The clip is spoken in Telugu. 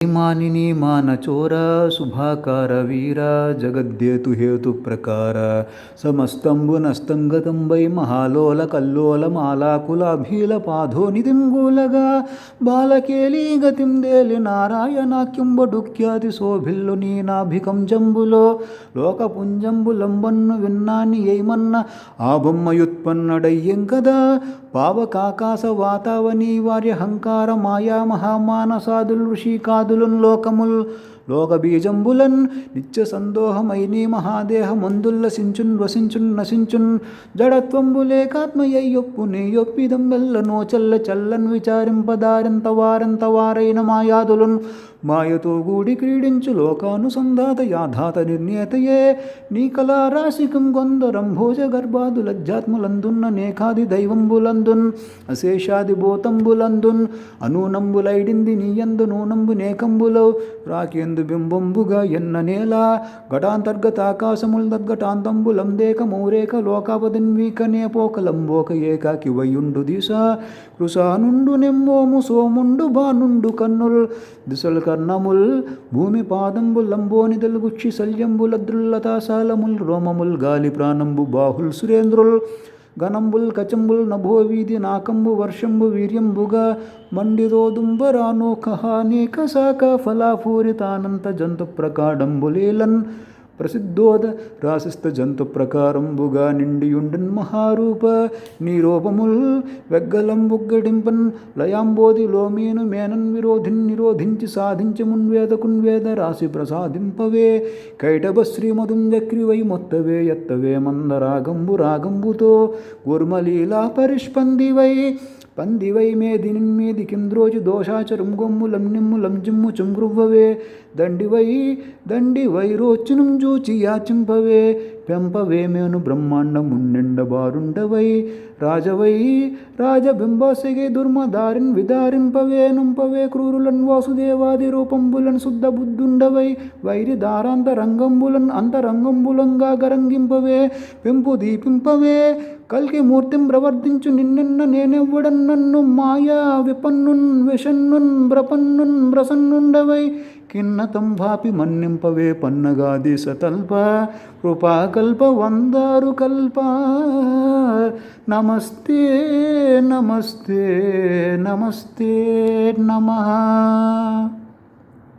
మానిని మానచోర శుభాకార వీర జగద్యేతు హేతు ప్రకార సమస్తంబు నస్తంగతంబై మహాలోల కల్లోల మాలాకులాభీల పాధోనిధిం గూలగా బాలకేలి గతిం దేలి నారాయణాక్యుంబడుఖ్యాతి శోభిల్లు నీ నాభికం జంబులో లోకపుంజంబులంబన్ను విన్నాని ఏమన్న ఆ బొమ్మయుత్పన్నడయ్యం కదా పావకాకాశ వాతావని వార్యహంకార మాయా మహామానసాదుల్ ఋషికాదులున్ లోకముల్ లోకబీజంబులన్ నిత్య సందోహమైని మహాదేహమందుల్లసించున్ వసించున్ నశించున్ జడత్వంబులేకాత్మయ్యొప్పు నెయ్యొప్పిదం వెల్లనో చల్ల చల్లన్ విచారింపదారెంత వారెంత వారైన మాయాదులున్ మాయతో గూడి క్రీడించు లోకానుసంధాత యాధాత నిర్ణేతయే నీ కళారాశికం కొందరంభోజ గర్భాదులజ్జాత్ములందున్న నేకాది దైవంబులందున్ అశేషాది భూతంబులందున్ అనూనంబులైడింది నీయందు నూనంబు నేకంబులో రాకేందు బింబంబుగా ఎన్న నేల ఘటాంతర్గతాకాశముల్ తద్ఘటాంతంబులందేక మౌరేక లోకాపదిన్వీకనే పోకలంబోక ఏకాకి వయుండు దిశ కృషానుండు నెమ్మోము సోముండు బానుండు కన్నుల్ దిశల్ కర్ణముల్ భూమి పాదంబులంబోని తెలుగుక్షి శల్యంబులద్రుల్లతాశాలముల్ రోమముల్ గాలి ప్రాణంబు బాహుల్ సురేంద్రుల్ గణంబుల్ కచంబుల్ నభో వీధి నాకంబు వర్షంబు వీర్యంబుగా మండిరోదుంబరానోఖహానేక శాఖ ఫలాపూరితానంత జంతు ప్రకాడంబులేలన్ ప్రసిద్ధోద రాసిస్థ జంతు ప్రకారంబుగా నిండియుండన్ మహారూప నీ రూపముల్ వెగ్గలంబుగ్గడింపన్ లయాంబోధి లోమీను మేనన్ నిరోధించి సాధించి మున్వేద రాశి ప్రసాదింపవే కైటభ శ్రీమధుంజక్రివై మొత్తవే ఎత్తవే మందరాగంబు రాగంబుతో కూర్మలీలా పరిష్పందివై పందివై మేదినిన్మేది కింద్రోజు దోషాచరం గొమ్ములం నిమ్ములం జిమ్ము చుంగృవ్వవే దండివై రోచునం జూచి యాచింపవే పెంపవే మేను బ్రహ్మాండమున్నెండ బారుండవై రాజవై రాజబింబాసెగే దుర్మదారిన్ విదారింపవే నుంపవే క్రూరులన్ వాసుదేవాది రూపంబులన్ శుద్ధ బుద్ధుండవై వైరి దారాంతరంగంబులన్ అంతరంగంబులంగా గరంగింపవే పెంపు దీపింపవే కల్కి మూర్తిం ప్రవర్తించు నిన్నెన్న నేనెవ్వడన్ నన్ను మాయా విపన్నున్ విషన్నున్ బ్రపన్నున్ బ్రసన్నుండవై కిన్నతం భాపి మన్నింపవే పన్నగాది సతల్ప కృపాకల్ప వందారు కల్ప నమస్తే నమస్తే నమస్తే నమః.